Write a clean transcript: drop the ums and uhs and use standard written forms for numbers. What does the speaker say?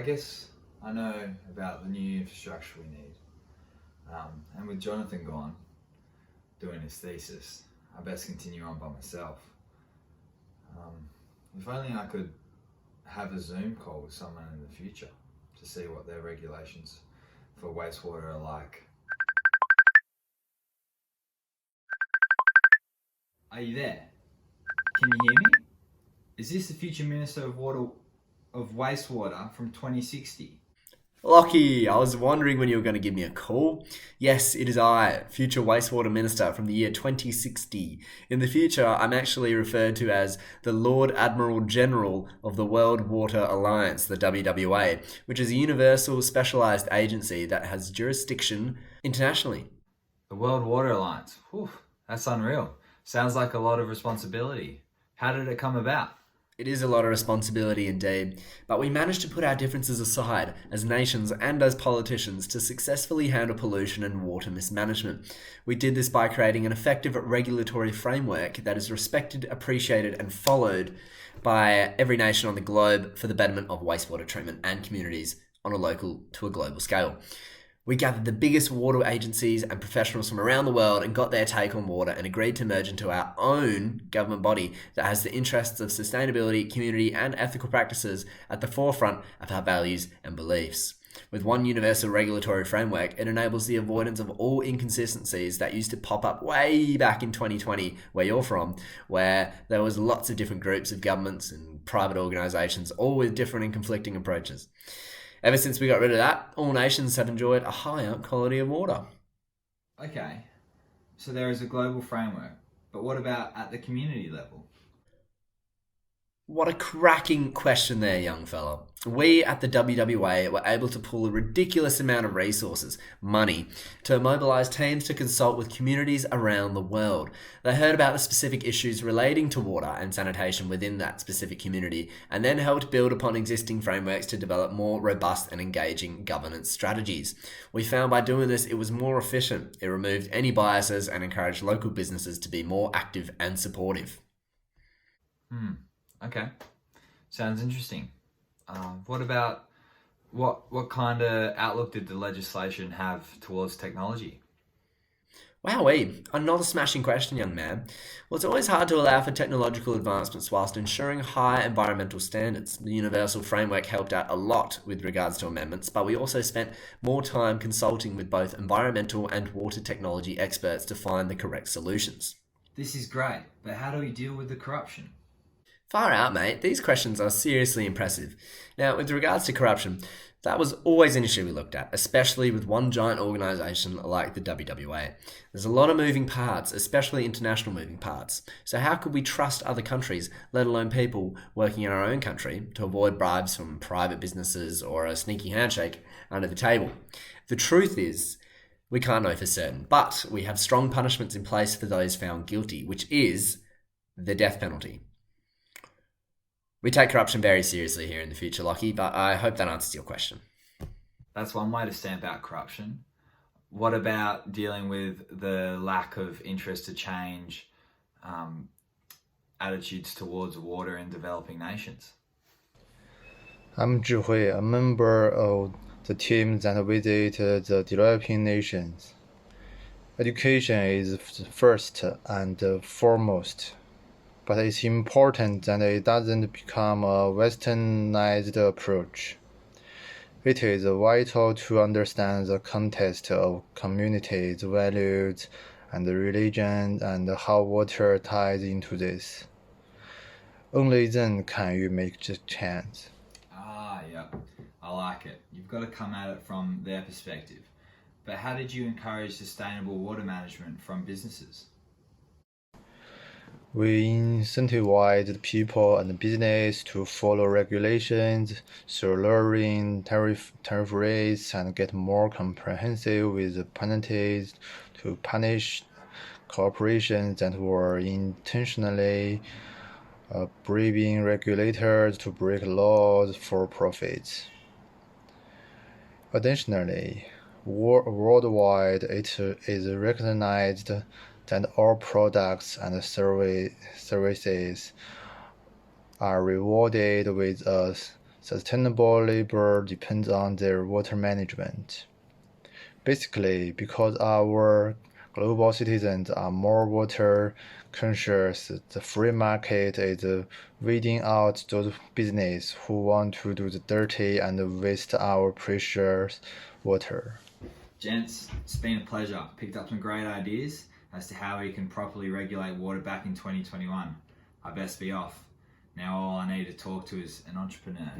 guess I know about the new infrastructure we need. And with Jonathan gone, doing his thesis, I best continue on by myself. If only I could have a Zoom call with someone in the future to see what their regulations for wastewater are like. Are you there? Can you hear me? Is this the future Minister of Wastewater from 2060? Lockie, I was wondering when you were going to give me a call. Yes, it is I, future wastewater minister from the year 2060. In the future, I'm actually referred to as the Lord Admiral General of the World Water Alliance, the WWA, which is a universal specialised agency that has jurisdiction internationally. The World Water Alliance. Whew, that's unreal. Sounds like a lot of responsibility. How did it come about? It is a lot of responsibility indeed, but we managed to put our differences aside as nations and as politicians to successfully handle pollution and water mismanagement. We did this by creating an effective regulatory framework that is respected, appreciated, and followed by every nation on the globe for the betterment of wastewater treatment and communities on a local to a global scale. We gathered the biggest water agencies and professionals from around the world and got their take on water and agreed to merge into our own government body that has the interests of sustainability, community, and ethical practices at the forefront of our values and beliefs. With one universal regulatory framework, it enables the avoidance of all inconsistencies that used to pop up way back in 2020, where you're from, where there was lots of different groups of governments and private organisations, all with different and conflicting approaches. Ever since we got rid of that, all nations have enjoyed a higher quality of water. Okay, so there is a global framework, but what about at the community level? What a cracking question there, young fella. We at the WWA were able to pull a ridiculous amount of resources, money, to mobilise teams to consult with communities around the world. They heard about the specific issues relating to water and sanitation within that specific community, and then helped build upon existing frameworks to develop more robust and engaging governance strategies. We found by doing this it was more efficient, it removed any biases and encouraged local businesses to be more active and supportive. Okay, sounds interesting. What about what kind of outlook did the legislation have towards technology? Wowee, another smashing question, young man. Well, it's always hard to allow for technological advancements whilst ensuring high environmental standards. The Universal Framework helped out a lot with regards to amendments, but we also spent more time consulting with both environmental and water technology experts to find the correct solutions. This is great, but how do we deal with the corruption? Far out, mate. These questions are seriously impressive. Now, with regards to corruption, that was always an issue we looked at, especially with one giant organisation like the WWA. There's a lot of moving parts, especially international moving parts. So how could we trust other countries, let alone people working in our own country, to avoid bribes from private businesses or a sneaky handshake under the table? The truth is, we can't know for certain, but we have strong punishments in place for those found guilty, which is the death penalty. We take corruption very seriously here in the future, Lockie, but I hope that answers your question. That's one way to stamp out corruption. What about dealing with the lack of interest to change attitudes towards water in developing nations? I'm Zhihui, a member of the team that visited the developing nations. Education is first and foremost, but it's important that it doesn't become a westernized approach. It is vital to understand the context of communities, values, and religion and how water ties into this. Only then can you make the change. Yeah, I like it. You've got to come at it from their perspective. But how did you encourage sustainable water management from businesses? We incentivize people and business to follow regulations through lowering tariff rates and get more comprehensive with penalties to punish corporations that were intentionally bribing regulators to break laws for profits. Additionally, worldwide it is recognized that all products and services are rewarded with a sustainable labor depends on their water management. Basically, because our global citizens are more water conscious, the free market is weeding out those businesses who want to do the dirty and waste our precious water. Gents, it's been a pleasure. Picked up some great ideas as to how we can properly regulate water back in 2021. I best be off. Now all I need to talk to is an entrepreneur.